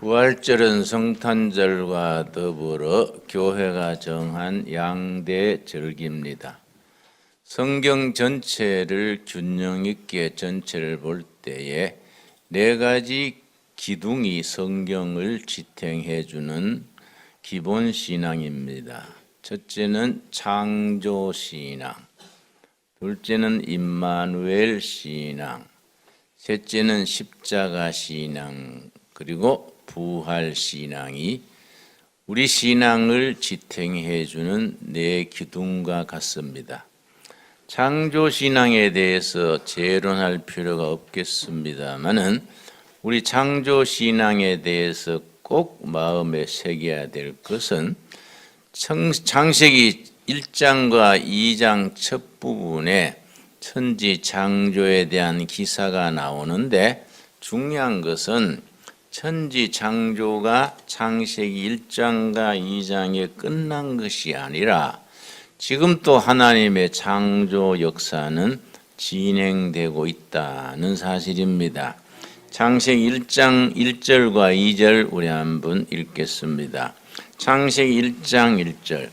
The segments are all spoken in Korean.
부활절은 성탄절과 더불어 교회가 정한 양대 절기입니다. 성경 전체를 균형 있게 전체를 볼 때에 네 가지 기둥이 성경을 지탱해 주는 기본 신앙입니다. 첫째는 창조 신앙, 둘째는 임마누엘 신앙, 셋째는 십자가 신앙, 그리고 부활 신앙이 우리 신앙을 지탱해 주는 네 기둥과 같습니다. 창조 신앙에 대해서 재론할 필요가 없겠습니다만은 우리 창조 신앙에 대해서 꼭 마음에 새겨야 될 것은 창세기 1장과 2장 첫 부분에 천지 창조에 대한 기사가 나오는데 중요한 것은 천지 창조가 창세기 1장과 2장에 끝난 것이 아니라 지금 또 하나님의 창조 역사는 진행되고 있다는 사실입니다. 창세기 1장 1절과 2절 우리 한번 읽겠습니다. 창세기 1장 1절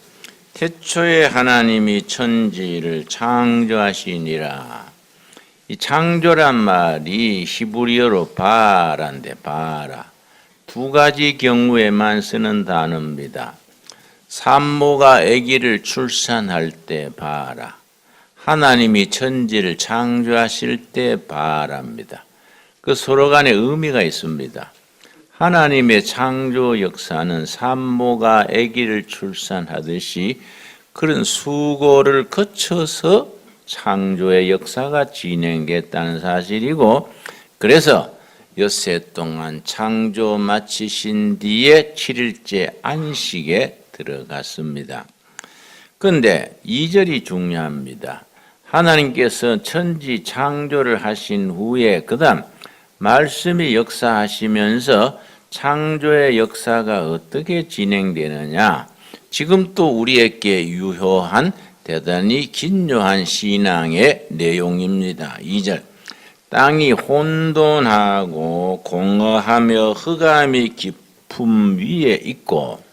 태초에 하나님이 천지를 창조하시니라. 이 창조란 말이 히브리어로 바라인데 바라. 두 가지 경우에만 쓰는 단어입니다. 산모가 아기를 출산할 때 바라. 하나님이 천지를 창조하실 때 바랍니다. 그 서로 간에 의미가 있습니다. 하나님의 창조 역사는 산모가 아기를 출산하듯이 그런 수고를 거쳐서 창조의 역사가 진행됐다는 사실이고, 그래서 엿새 동안 창조 마치신 뒤에 7일째 안식에 들어갔습니다. 그런데 2절이 중요합니다. 하나님께서 천지 창조를 하신 후에 그 다음 말씀이 역사하시면서 창조의 역사가 어떻게 진행되느냐, 지금 또 우리에게 유효한 대단히 긴요한 신앙의 내용입니다. 2절 땅이 혼돈하고 공허하며 흑암이 깊음 위에 있고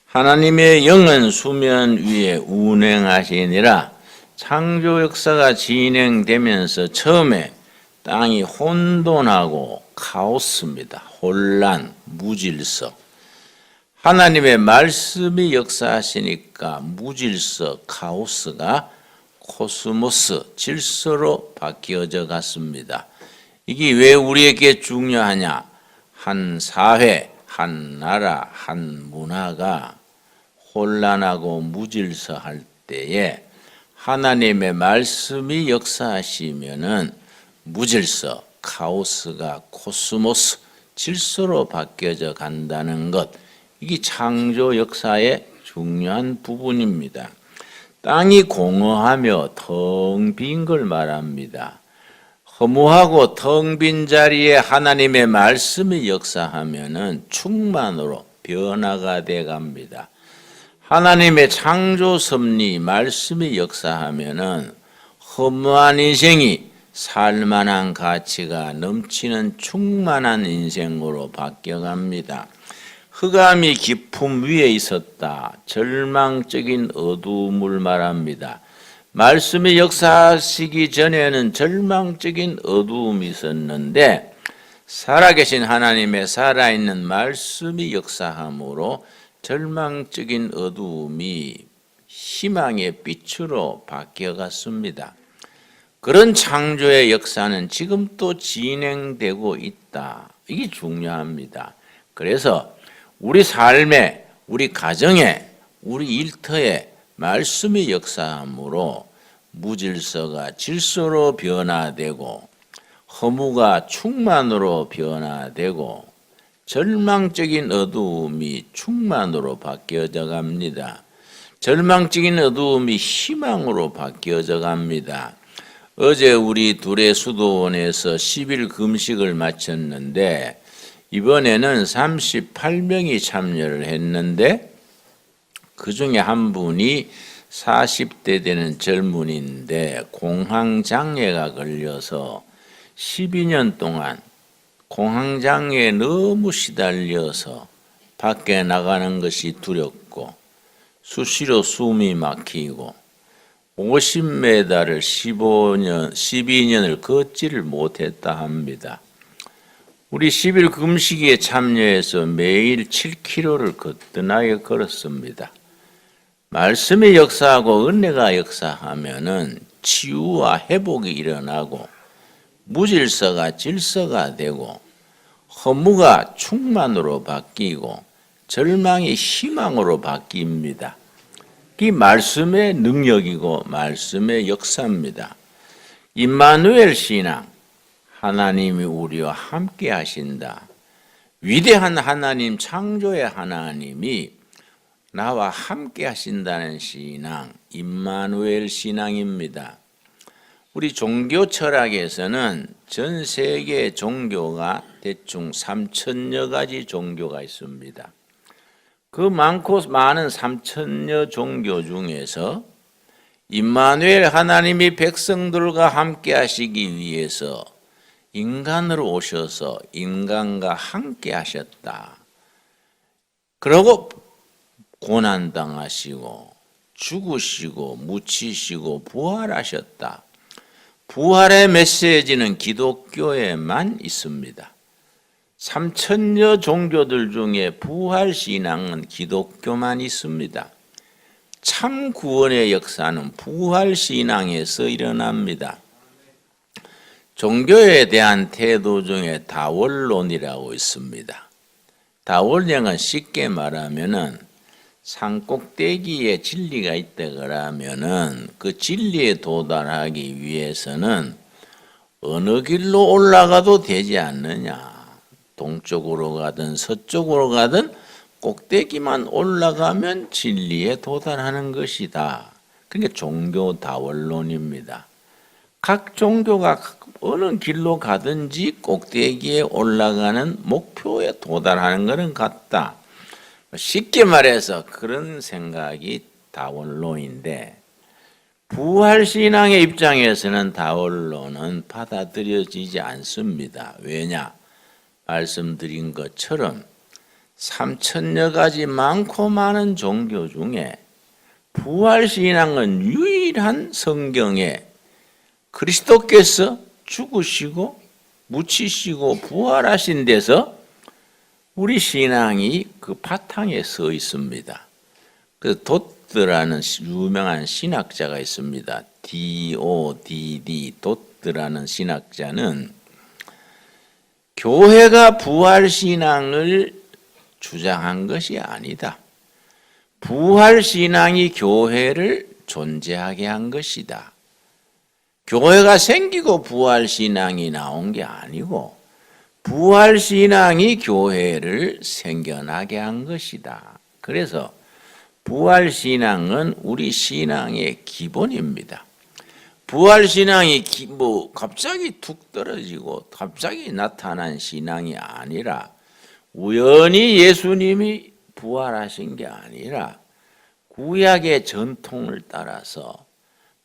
하나님의 영은 수면 위에 운행하시니라. 창조 역사가 진행되면서 처음에 땅이 혼돈하고 카오스입니다. 혼란, 무질서. 하나님의 말씀이 역사하시니까 무질서, 카오스가 코스모스, 질서로 바뀌어져 갔습니다. 이게 왜 우리에게 중요하냐? 한 사회, 한 나라, 한 문화가 혼란하고 무질서할 때에 하나님의 말씀이 역사하시면은 무질서, 카오스가 코스모스, 질서로 바뀌어져 간다는 것, 이게 창조 역사의 중요한 부분입니다. 땅이 공허하며 텅 빈 걸 말합니다. 허무하고 텅 빈 자리에 하나님의 말씀이 역사하면은 충만으로 변화가 돼 갑니다. 하나님의 창조 섭리 말씀이 역사하면은 허무한 인생이 살만한 가치가 넘치는 충만한 인생으로 바뀌어 갑니다. 흑암이 깊음 위에 있었다. 절망적인 어두움을 말합니다. 말씀이 역사하시기 전에는 절망적인 어두움이 있었는데 살아계신 하나님의 살아있는 말씀이 역사함으로 절망적인 어두움이 희망의 빛으로 바뀌어갔습니다. 그런 창조의 역사는 지금 또 진행되고 있다. 이게 중요합니다. 그래서 우리 삶에, 우리 가정에, 우리 일터에 말씀이 역사함으로 무질서가 질서로 변화되고 허무가 충만으로 변화되고 절망적인 어두움이 충만으로 바뀌어져 갑니다. 절망적인 어두움이 희망으로 바뀌어져 갑니다. 어제 우리 둘의 수도원에서 10일 금식을 마쳤는데 이번에는 38명이 참여를 했는데 그 중에 한 분이 40대 되는 젊은이인데 공황장애가 걸려서 12년 동안 공황장애에 너무 시달려서 밖에 나가는 것이 두렵고 수시로 숨이 막히고 50m를 12년을 걷지를 못했다 합니다. 우리 10일 금식에 참여해서 매일 7km를 거뜬하게 걸었습니다. 말씀이 역사하고 은혜가 역사하면은 치유와 회복이 일어나고 무질서가 질서가 되고 허무가 충만으로 바뀌고 절망이 희망으로 바뀝니다. 이 말씀의 능력이고 말씀의 역사입니다. 임마누엘 신앙, 하나님이 우리와 함께 하신다. 위대한 하나님, 창조의 하나님이 나와 함께 하신다는 신앙, 임마누엘 신앙입니다. 우리 종교 철학에서는 전 세계 종교가 대충 3,000여 가지 종교가 있습니다. 그 많고 많은 3,000여 종교 중에서 임마누엘 하나님이 백성들과 함께 하시기 위해서 인간으로 오셔서 인간과 함께 하셨다. 그러고 고난당하시고 죽으시고 묻히시고 부활하셨다. 부활의 메시지는 기독교에만 있습니다. 3,000여 종교들 중에 부활신앙은 기독교만 있습니다. 참 구원의 역사는 부활신앙에서 일어납니다. 종교에 대한 태도 중에 다원론이라고 있습니다. 다원론은 쉽게 말하면은 산꼭대기에 진리가 있다 그러면은 그 진리에 도달하기 위해서는 어느 길로 올라가도 되지 않느냐. 동쪽으로 가든 서쪽으로 가든 꼭대기만 올라가면 진리에 도달하는 것이다. 그게 종교 다원론입니다. 각 종교가 어느 길로 가든지 꼭대기에 올라가는 목표에 도달하는 것은 같다. 쉽게 말해서 그런 생각이 다원론인데 부활신앙의 입장에서는 다원론은 받아들여지지 않습니다. 왜냐? 말씀드린 것처럼 3,000여 가지 많고 많은 종교 중에 부활신앙은 유일한 성경에 그리스도께서 죽으시고 묻히시고 부활하신 데서 우리 신앙이 그 바탕에 서 있습니다. 그 도트라는 유명한 신학자가 있습니다. D.O.D.D. 도트라는 신학자는 교회가 부활신앙을 주장한 것이 아니다. 부활신앙이 교회를 존재하게 한 것이다. 교회가 생기고 부활신앙이 나온 게 아니고 부활신앙이 교회를 생겨나게 한 것이다. 그래서 부활신앙은 우리 신앙의 기본입니다. 부활신앙이 갑자기 툭 떨어지고 갑자기 나타난 신앙이 아니라 우연히 예수님이 부활하신 게 아니라 구약의 전통을 따라서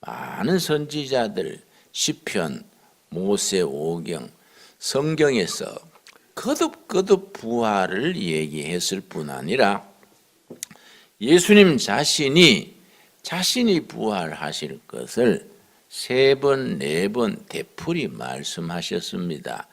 많은 선지자들, 시편, 모세 오경, 성경에서 거듭거듭 부활을 얘기했을 뿐 아니라 예수님 자신이 부활하실 것을 3번, 4번 되풀이 말씀하셨습니다.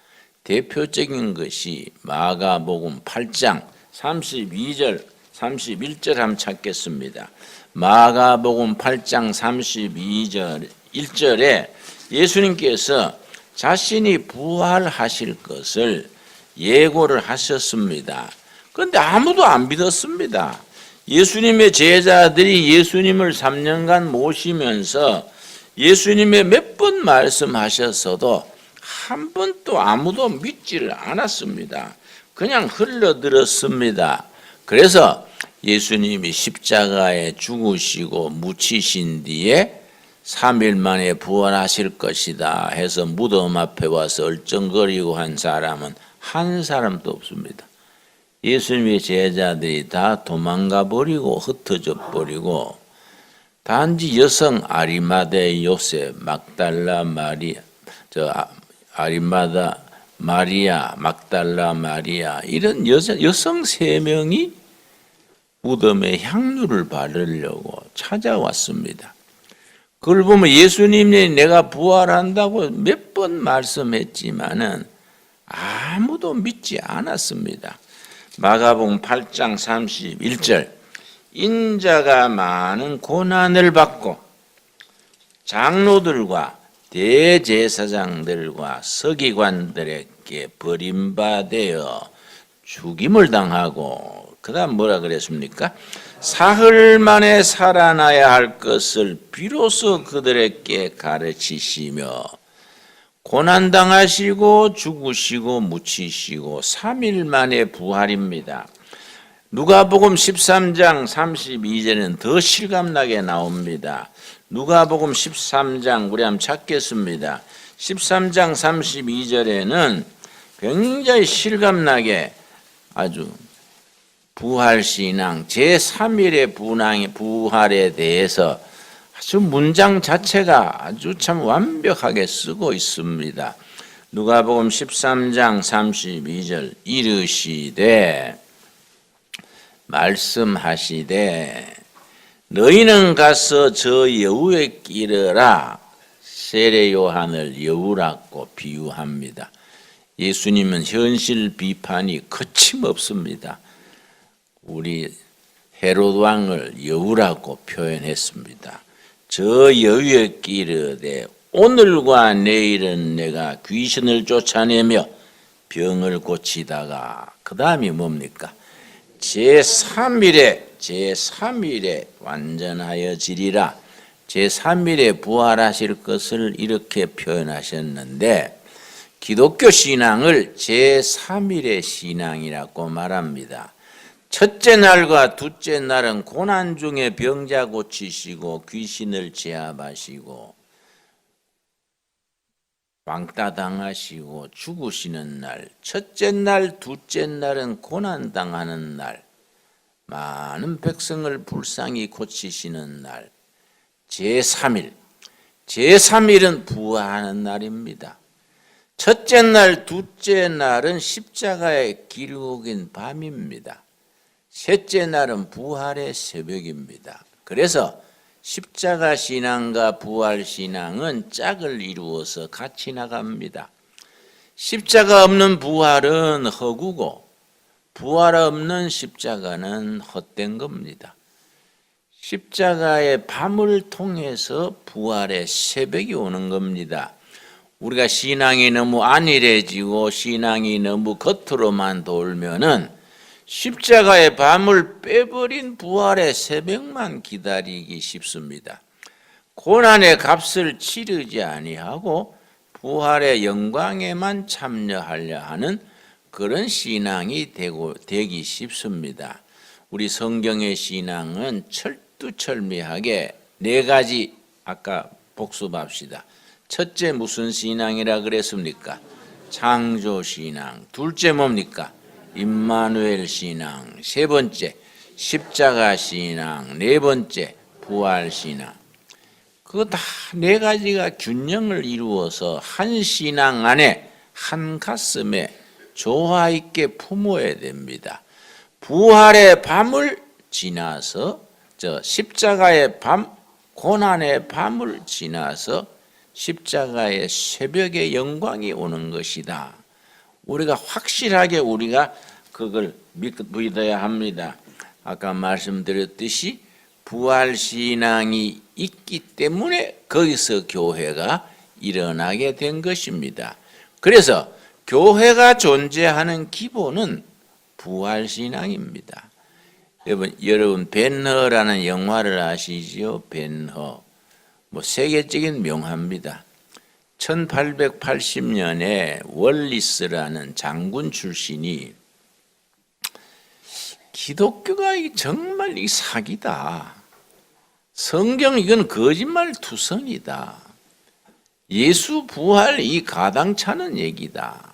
대표적인 것이 마가복음 8장 32절, 31절 한번 찾겠습니다. 마가복음 8장 32절 1절에 예수님께서 자신이 부활하실 것을 예고를 하셨습니다. 그런데 아무도 안 믿었습니다. 예수님의 제자들이 예수님을 3년간 모시면서 예수님의 몇 번 말씀하셨어도 한 번도 아무도 믿지를 않았습니다. 그냥 흘러들었습니다. 그래서 예수님이 십자가에 죽으시고 묻히신 뒤에 3일 만에 부활하실 것이다 해서 무덤 앞에 와서 얼쩡거리고 한 사람은 한 사람도 없습니다. 예수님의 제자들이 다 도망가 버리고 흩어져 버리고 단지 여성 아리마대 요셉, 막달라 마리아, 아리마다 마리아, 막달라 마리아 이런 여성 3명이 무덤에 향유를 바르려고 찾아왔습니다. 그걸 보면 예수님이 내가 부활한다고 몇 번 말씀했지만은 아무도 믿지 않았습니다. 마가복음 8장 31절 인자가 많은 고난을 받고 장로들과 대제사장들과 서기관들에게 버림받아 죽임을 당하고 그 다음 뭐라 그랬습니까? 사흘 만에 살아나야 할 것을 비로소 그들에게 가르치시며 고난당하시고 죽으시고 묻히시고 3일 만에 부활입니다. 누가복음 13장 32절은 더 실감나게 나옵니다. 누가복음 13장 우리 한번 찾겠습니다. 13장 32절에는 굉장히 실감나게 아주 부활신앙 제3일의 부활에 대해서 아주 문장 자체가 아주 참 완벽하게 쓰고 있습니다. 누가복음 13장 32절 이르시되 말씀하시되 너희는 가서 저 여우에 끼르라. 세례 요한을 여우라고 비유합니다. 예수님은 현실 비판이 거침없습니다. 우리 헤롯 왕을 여우라고 표현했습니다. 저 여우에 끼르되 오늘과 내일은 내가 귀신을 쫓아내며 병을 고치다가 그 다음이 뭡니까? 제3일에 완전하여 지리라. 제3일에 부활하실 것을 이렇게 표현하셨는데 기독교 신앙을 제3일의 신앙이라고 말합니다. 첫째 날과 둘째 날은 고난 중에 병자 고치시고 귀신을 제압하시고 왕따 당하시고 죽으시는 날, 첫째 날, 둘째 날은 고난 당하는 날, 많은 백성을 불쌍히 고치시는 날, 제3일은 부활하는 날입니다. 첫째 날, 둘째 날은 십자가의 기록인 밤입니다. 셋째 날은 부활의 새벽입니다. 그래서 십자가 신앙과 부활 신앙은 짝을 이루어서 같이 나갑니다. 십자가 없는 부활은 허구고 부활 없는 십자가는 헛된 겁니다. 십자가의 밤을 통해서 부활의 새벽이 오는 겁니다. 우리가 신앙이 너무 안일해지고 신앙이 너무 겉으로만 돌면은 십자가의 밤을 빼버린 부활의 새벽만 기다리기 쉽습니다. 고난의 값을 치르지 아니하고 부활의 영광에만 참여하려 하는 그런 신앙이 되기 쉽습니다. 우리 성경의 신앙은 철두철미하게 4가지 아까 복습합시다. 첫째 무슨 신앙이라 그랬습니까? 창조신앙. 둘째 뭡니까? 임마누엘 신앙. 세 번째 십자가 신앙. 네 번째 부활 신앙. 그거 다 4가지가 균형을 이루어서 한 신앙 안에 한 가슴에 조화 있게 품어야 됩니다. 부활의 밤을 지나서 십자가의 밤, 고난의 밤을 지나서 십자가의 새벽의 영광이 오는 것이다. 우리가 확실하게 우리가 그걸 믿어야 합니다. 아까 말씀드렸듯이 부활신앙이 있기 때문에 거기서 교회가 일어나게 된 것입니다. 그래서 교회가 존재하는 기본은 부활신앙입니다. 여러분 벤허라는 영화를 아시죠? 벤허. 세계적인 명화입니다. 1880년에 월리스라는 장군 출신이 기독교가 정말 이 사기다. 성경 이건 거짓말 투성이다. 예수 부활 이 가당찮은 얘기다.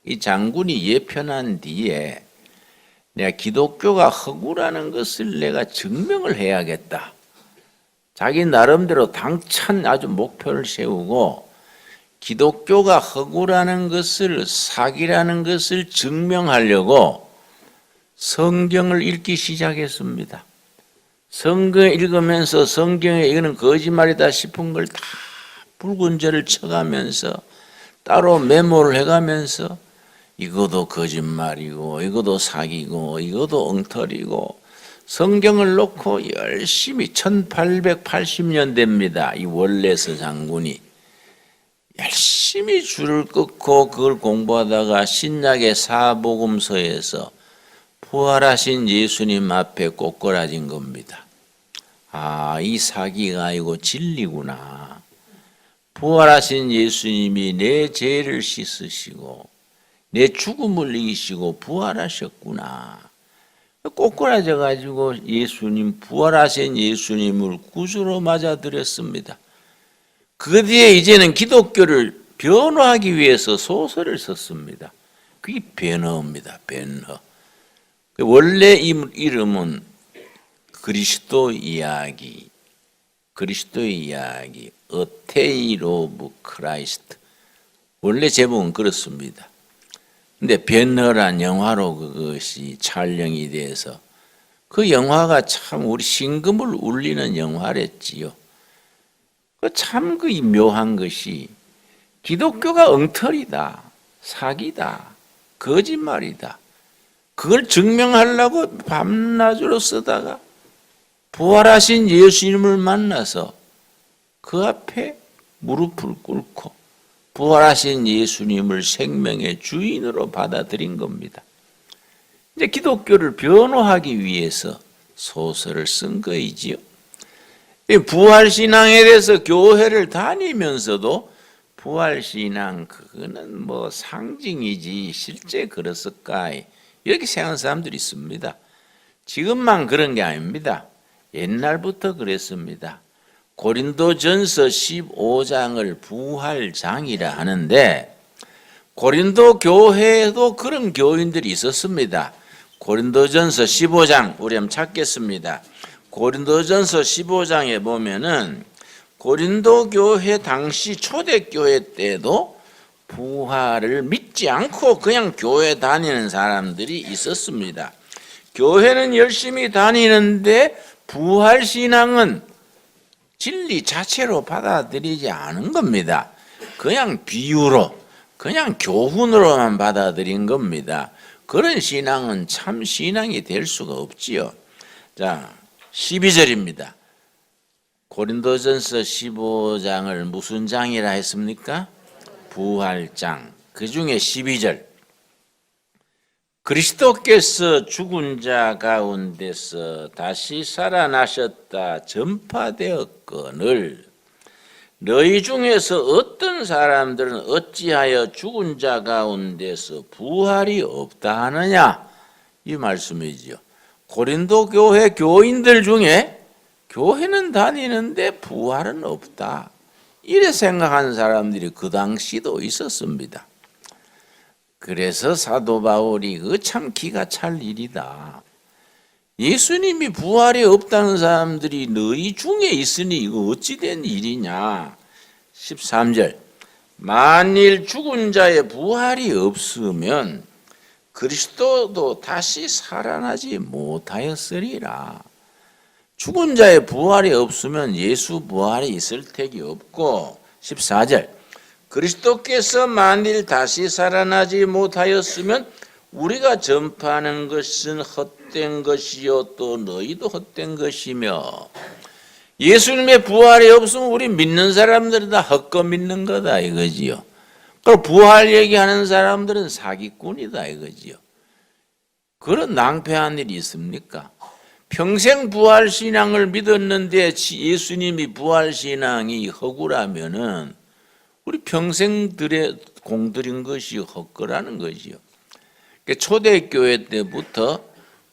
이 장군이 예편한 뒤에 내가 기독교가 허구라는 것을 내가 증명을 해야겠다. 자기 나름대로 당찬 아주 목표를 세우고 기독교가 허구라는 것을, 사기라는 것을 증명하려고 성경을 읽기 시작했습니다. 성경 읽으면서 성경에 이거는 거짓말이다 싶은 걸 다 붉은 죄를 쳐가면서 따로 메모를 해가면서 이것도 거짓말이고 이것도 사기고 이것도 엉터리고 성경을 놓고 열심히 1880년대입니다. 이 월레스 장군이 열심히 줄을 끊고 그걸 공부하다가 신약의 사복음서에서 부활하신 예수님 앞에 꼬꾸라진 겁니다. 아, 이 사기가 아니고 진리구나. 부활하신 예수님이 내 죄를 씻으시고 내 죽음을 이기시고 부활하셨구나. 꼬꾸라져 가지고 예수님, 부활하신 예수님을 구주로 맞아들였습니다. 그 뒤에 이제는 기독교를 변호하기 위해서 소설을 썼습니다. 그게 변호입니다. 변호. 원래 이름은 그리스도 이야기, A Tale of Christ. 원래 제목은 그렇습니다. 근데 변호란 영화로 그것이 촬영이 돼서 그 영화가 참 우리 심금을 울리는 영화랬지요. 참 그 묘한 것이 기독교가 엉터리다, 사기다, 거짓말이다. 그걸 증명하려고 밤낮으로 쓰다가 부활하신 예수님을 만나서 그 앞에 무릎을 꿇고 부활하신 예수님을 생명의 주인으로 받아들인 겁니다. 이제 기독교를 변호하기 위해서 소설을 쓴 거이지요. 부활신앙에 대해서 교회를 다니면서도 부활신앙 그거는 뭐 상징이지 실제 그랬을까 이렇게 생각하는 사람들이 있습니다. 지금만 그런 게 아닙니다. 옛날부터 그랬습니다. 고린도전서 15장을 부활장이라 하는데 고린도 교회에도 그런 교인들이 있었습니다. 고린도전서 15장 우리 한번 찾겠습니다. 고린도전서 15장에 보면은 고린도 교회 당시 초대교회 때도 부활을 믿지 않고 그냥 교회 다니는 사람들이 있었습니다. 교회는 열심히 다니는데 부활신앙은 진리 자체로 받아들이지 않은 겁니다. 그냥 비유로, 그냥 교훈으로만 받아들인 겁니다. 그런 신앙은 참 신앙이 될 수가 없지요. 자, 12절입니다. 고린도전서 15장을 무슨 장이라 했습니까? 부활장. 그 중에 12절. 그리스도께서 죽은 자 가운데서 다시 살아나셨다 전파되었거늘 너희 중에서 어떤 사람들은 어찌하여 죽은 자 가운데서 부활이 없다 하느냐 이 말씀이지요. 고린도 교회 교인들 중에 교회는 다니는데 부활은 없다 이래 생각하는 사람들이 그 당시도 있었습니다. 그래서 사도 바울이 그 참 기가 찰 일이다. 예수님이 부활이 없다는 사람들이 너희 중에 있으니 이거 어찌 된 일이냐. 13절 만일 죽은 자의 부활이 없으면 그리스도도 다시 살아나지 못하였으리라. 죽은 자의 부활이 없으면 예수 부활이 있을 택이 없고 14절 그리스도께서 만일 다시 살아나지 못하였으면 우리가 전파하는 것은 헛된 것이요 또 너희도 헛된 것이며 예수님의 부활이 없으면 우리 믿는 사람들은 다 헛것 믿는 거다 이거지요. 그리고 부활 얘기하는 사람들은 사기꾼이다 이거지요. 그런 낭패한 일이 있습니까? 평생 부활신앙을 믿었는데 예수님이 부활신앙이 허구라면은 우리 평생들의 공들인 것이 헛거라는 거지요. 초대교회 때부터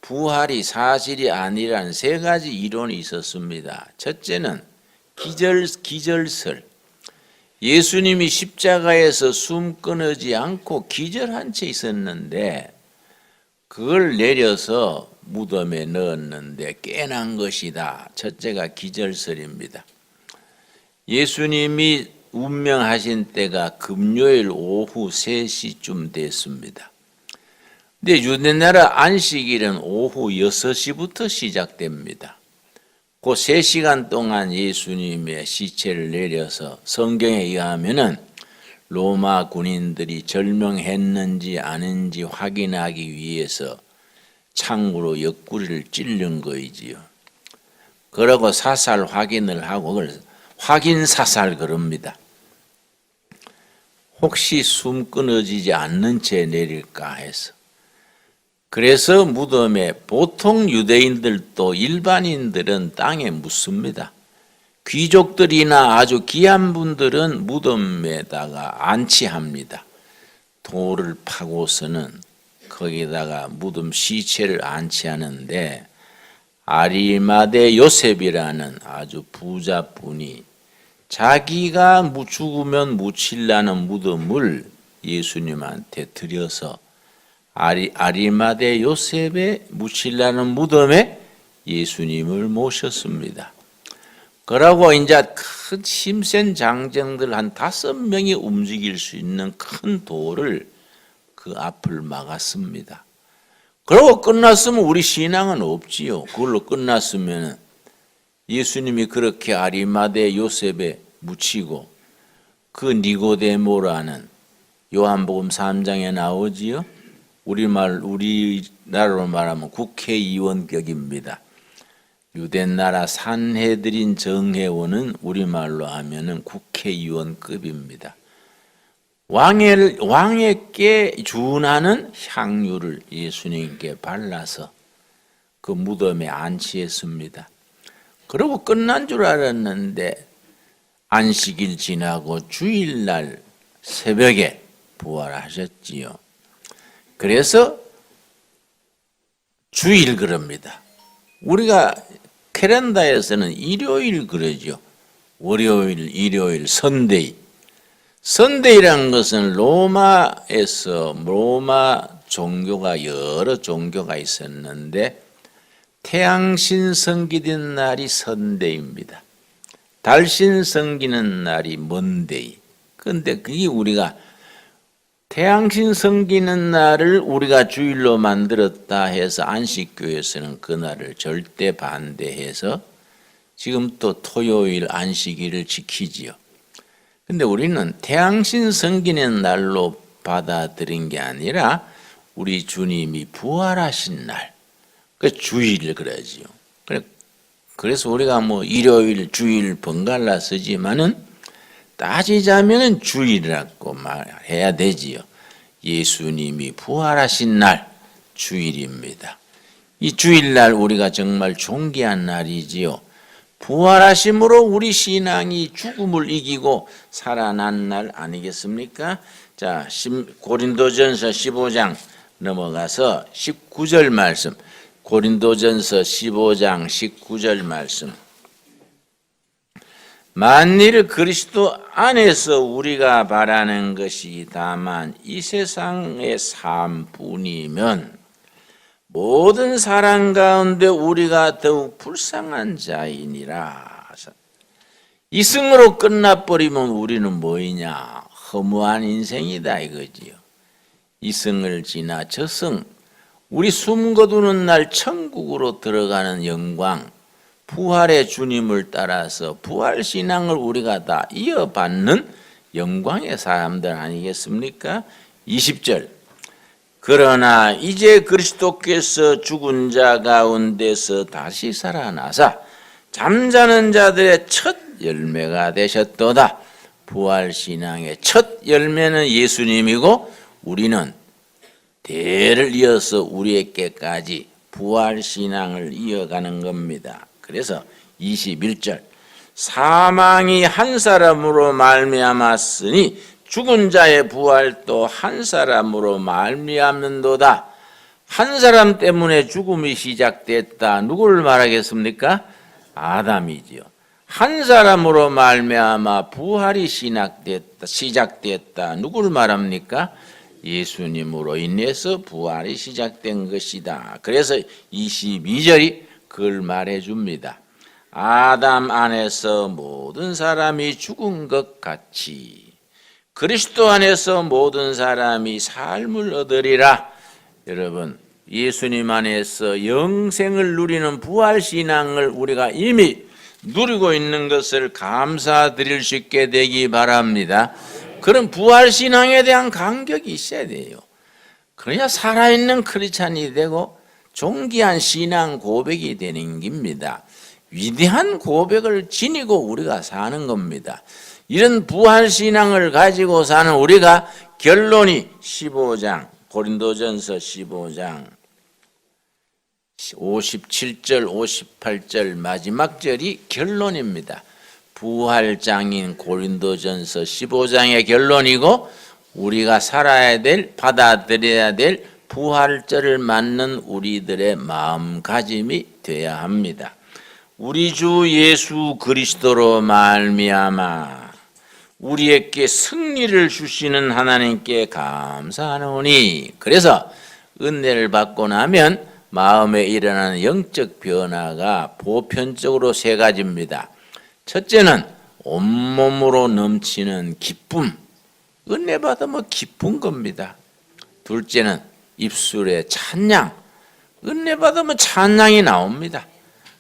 부활이 사실이 아니라는 세 가지 이론이 있었습니다. 첫째는 기절설. 예수님이 십자가에서 숨 끊어지 않고 기절한 채 있었는데 그걸 내려서 무덤에 넣었는데 깨난 것이다. 첫째가 기절설입니다. 예수님이 운명하신 때가 금요일 오후 3시쯤 됐습니다. 근데 유대나라 안식일은 오후 6시부터 시작됩니다. 그 3시간 동안 예수님의 시체를 내려서 성경에 의하면은 로마 군인들이 절명했는지 아닌지 확인하기 위해서 창으로 옆구리를 찔른 거이지요. 그러고 사살 확인을 하고 그걸 확인 사살 그럽니다. 혹시 숨 끊어지지 않는 채 내릴까 해서. 그래서 무덤에 보통 유대인들도 일반인들은 땅에 묻습니다. 귀족들이나 아주 귀한 분들은 무덤에다가 안치합니다. 돌을 파고서는 거기다가 무덤 시체를 안치하는데 아리마대 요셉이라는 아주 부자분이 자기가 죽으면 묻히려는 무덤을 예수님한테 드려서 아리마대 요셉의 묻히려는 무덤에 예수님을 모셨습니다. 그러고 이제 큰 힘센 장정들 한 5명이 움직일 수 있는 큰 돌을 그 앞을 막았습니다. 그러고 끝났으면 우리 신앙은 없지요. 그걸로 끝났으면 예수님이 그렇게 아리마대 요셉에 묻히고 그 니고데모라는 요한복음 3장에 나오지요. 우리나라로 말하면 국회의원격입니다. 유대나라 산헤드린 정회원은 우리말로 하면은 국회의원급입니다. 왕에게 준하는 향유를 예수님께 발라서 그 무덤에 안치했습니다. 그리고 끝난 줄 알았는데 안식일 지나고 주일날 새벽에 부활하셨지요. 그래서 주일 그럽니다. 우리가 캐런다에서는 일요일 그러죠. 월요일, 일요일, 선데이. 선데이라는 것은 로마에서 로마 종교가 여러 종교가 있었는데 태양신 섬기는 날이 선데이입니다. 달신 섬기는 날이 먼데이. 그런데 그게 우리가 태양신 섬기는 날을 우리가 주일로 만들었다 해서 안식교에서는 그 날을 절대 반대해서 지금 또 토요일 안식일을 지키지요. 근데 우리는 태양신 섬기는 날로 받아들인 게 아니라 우리 주님이 부활하신 날, 그 주일 그러지요. 그래서 우리가 뭐 일요일, 주일 번갈아 쓰지만은 따지자면은 주일이라고 말해야 되지요. 예수님이 부활하신 날 주일입니다. 이 주일날 우리가 정말 존귀한 날이지요. 부활하심으로 우리 신앙이 죽음을 이기고 살아난 날 아니겠습니까? 자, 고린도전서 15장 넘어가서 19절 말씀. 고린도전서 15장 19절 말씀. 만일 그리스도 안에서 우리가 바라는 것이 다만 이 세상의 삶뿐이면 모든 사람 가운데 우리가 더욱 불쌍한 자이니라. 이승으로 끝나버리면 우리는 뭐이냐? 허무한 인생이다 이거지요. 이승을 지나 저승, 우리 숨 거두는 날 천국으로 들어가는 영광, 부활의 주님을 따라서 부활신앙을 우리가 다 이어받는 영광의 사람들 아니겠습니까? 20절. 그러나 이제 그리스도께서 죽은 자 가운데서 다시 살아나사 잠자는 자들의 첫 열매가 되셨도다. 부활신앙의 첫 열매는 예수님이고 우리는 대를 이어서 우리에게까지 부활신앙을 이어가는 겁니다. 그래서 21절. 사망이 한 사람으로 말미암았으니 죽은 자의 부활도 한 사람으로 말미암는도다. 한 사람 때문에 죽음이 시작됐다. 누구를 말하겠습니까? 아담이지요. 한 사람으로 말미암아 부활이 시작됐다. 누구를 말합니까? 예수님으로 인해서 부활이 시작된 것이다. 그래서 22절이 그걸 말해 줍니다. 아담 안에서 모든 사람이 죽은 것 같이 그리스도 안에서 모든 사람이 삶을 얻으리라. 여러분, 예수님 안에서 영생을 누리는 부활신앙을 우리가 이미 누리고 있는 것을 감사드릴 수 있게 되기 바랍니다. 그런 부활신앙에 대한 감격이 있어야 돼요. 그래야 살아있는 크리스찬이 되고 존귀한 신앙 고백이 되는 겁니다. 위대한 고백을 지니고 우리가 사는 겁니다. 이런 부활신앙을 가지고 사는 우리가 결론이 15장 고린도전서 15장 57절 58절 마지막 절이 결론입니다. 부활장인 고린도전서 15장의 결론이고 우리가 살아야 될 받아들여야 될 부활절을 맞는 우리들의 마음가짐이 되어야 합니다. 우리 주 예수 그리스도로 말미암아 우리에게 승리를 주시는 하나님께 감사하노니. 그래서 은혜를 받고 나면 마음에 일어나는 영적 변화가 보편적으로 세 가지입니다. 첫째는 온몸으로 넘치는 기쁨, 은혜 받으면 기쁜 겁니다. 둘째는 입술의 찬양, 은혜 받으면 찬양이 나옵니다.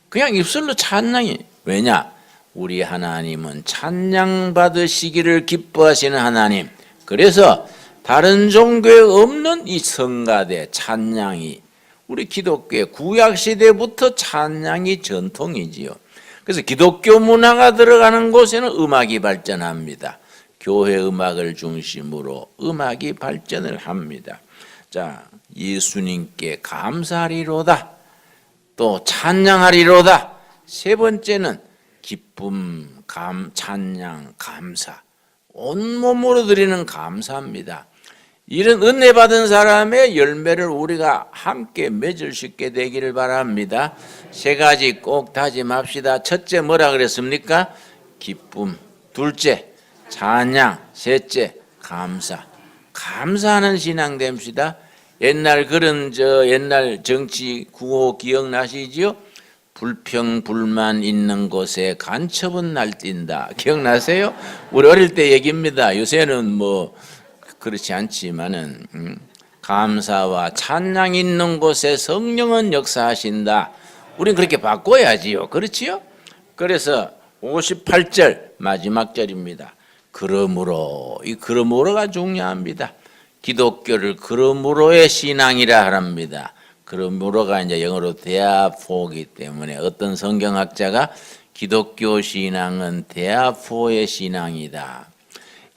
그냥 입술로 찬양이. 왜냐? 우리 하나님은 찬양 받으시기를 기뻐하시는 하나님. 그래서 다른 종교에 없는 이 성가대 찬양이 우리 기독교의 구약시대부터 찬양이 전통이지요. 그래서 기독교 문화가 들어가는 곳에는 음악이 발전합니다. 교회 음악을 중심으로 음악이 발전을 합니다. 자, 예수님께 감사하리로다. 또 찬양하리로다. 세 번째는 기쁨, 찬양, 감사. 온몸으로 드리는 감사입니다. 이런 은혜 받은 사람의 열매를 우리가 함께 맺을 수 있게 되기를 바랍니다. 세 가지 꼭 다짐합시다. 첫째 뭐라 그랬습니까? 기쁨. 둘째 찬양. 셋째 감사. 감사하는 신앙 됩시다. 옛날 옛날 정치 구호 기억나시지요? 불평 불만 있는 곳에 간첩은 날뛴다. 기억나세요? 우리 어릴 때 얘기입니다. 요새는 뭐 그렇지 않지만은 감사와 찬양 있는 곳에 성령은 역사하신다. 우린 그렇게 바꿔야지요. 그렇지요? 그래서 58절 마지막 절입니다. 그러므로, 이 그러므로가 중요합니다. 기독교를 그러므로의 신앙이라 합니다. 그러므로가 이제 영어로 therefore 때문에 어떤 성경학자가 기독교 신앙은 therefore 신앙이다.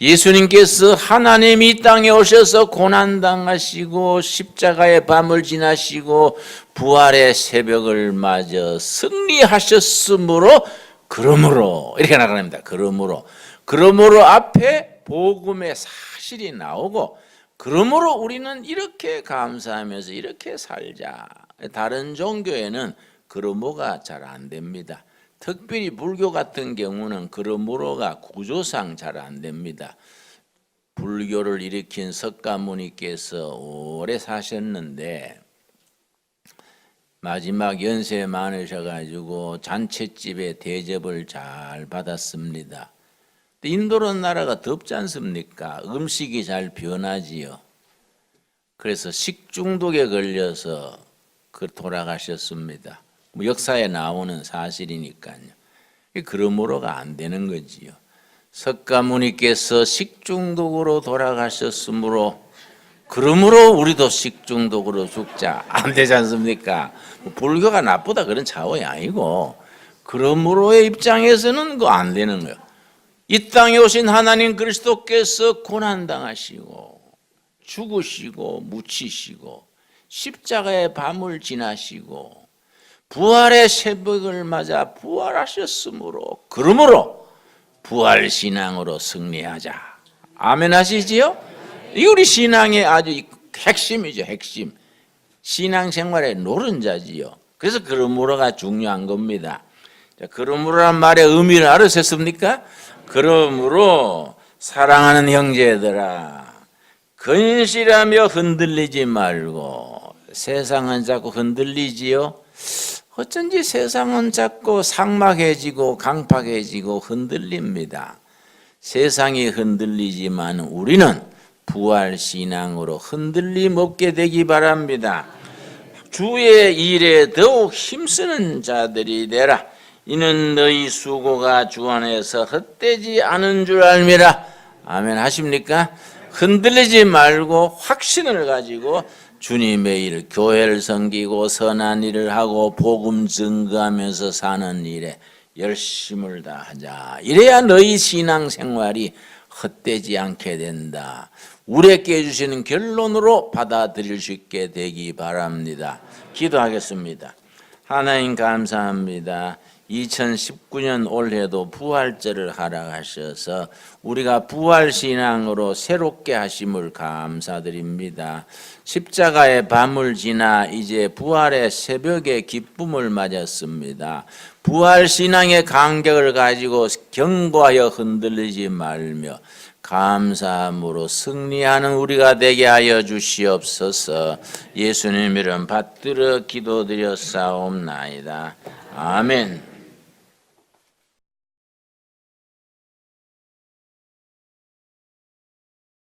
예수님께서 하나님이 이 땅에 오셔서 고난당하시고 십자가의 밤을 지나시고 부활의 새벽을 맞아 승리하셨으므로 그러므로 이렇게 나갑니다. 그러므로 앞에 복음의 사실이 나오고 그러므로 우리는 이렇게 감사하면서 이렇게 살자. 다른 종교에는 그러므로가 잘 안 됩니다. 특별히 불교 같은 경우는 그러므로가 구조상 잘 안 됩니다. 불교를 일으킨 석가모니께서 오래 사셨는데 마지막 연세 많으셔가지고 잔칫집에 대접을 잘 받았습니다. 인도라는 나라가 덥지 않습니까? 음식이 잘 변하지요. 그래서 식중독에 걸려서 돌아가셨습니다. 역사에 나오는 사실이니까요. 그러므로가 안 되는 거지요. 석가모니께서 식중독으로 돌아가셨으므로 그러므로 우리도 식중독으로 죽자. 안 되지 않습니까? 불교가 나쁘다 그런 차원이 아니고 그러므로의 입장에서는 그거 안 되는 거예요. 이 땅에 오신 하나님 그리스도께서 고난당하시고 죽으시고 묻히시고 십자가의 밤을 지나시고 부활의 새벽을 맞아 부활하셨으므로 그러므로 부활신앙으로 승리하자. 아멘 하시지요? 이 우리 신앙의 아주 핵심이죠. 핵심. 신앙생활의 노른자지요. 그래서 그러므로가 중요한 겁니다. 자, 그러므로란 말의 의미를 알으셨습니까? 그러므로 사랑하는 형제들아 근실하며 흔들리지 말고. 세상은 자꾸 흔들리지요. 어쩐지 세상은 자꾸 삭막해지고 강팍해지고 흔들립니다. 세상이 흔들리지만 우리는 부활신앙으로 흔들림 없게 되기 바랍니다. 주의 일에 더욱 힘쓰는 자들이 되라. 이는 너희 수고가 주 안에서 헛되지 않은 줄 알미라. 아멘 하십니까? 흔들리지 말고 확신을 가지고 주님의 일, 교회를 섬기고 선한 일을 하고 복음 증거하면서 사는 일에 열심을 다하자. 이래야 너희 신앙생활이 헛되지 않게 된다. 우리에게 주시는 결론으로 받아들일 수 있게 되기 바랍니다. 기도하겠습니다. 하나님 감사합니다. 2019년 올해도 부활절을 허락하셔서 우리가 부활신앙으로 새롭게 하심을 감사드립니다. 십자가의 밤을 지나 이제 부활의 새벽의 기쁨을 맞았습니다. 부활신앙의 간격을 가지고 견고하여 흔들리지 말며 감사함으로 승리하는 우리가 되게 하여 주시옵소서. 예수님 이름 받들어 기도드렸사옵나이다. 아멘.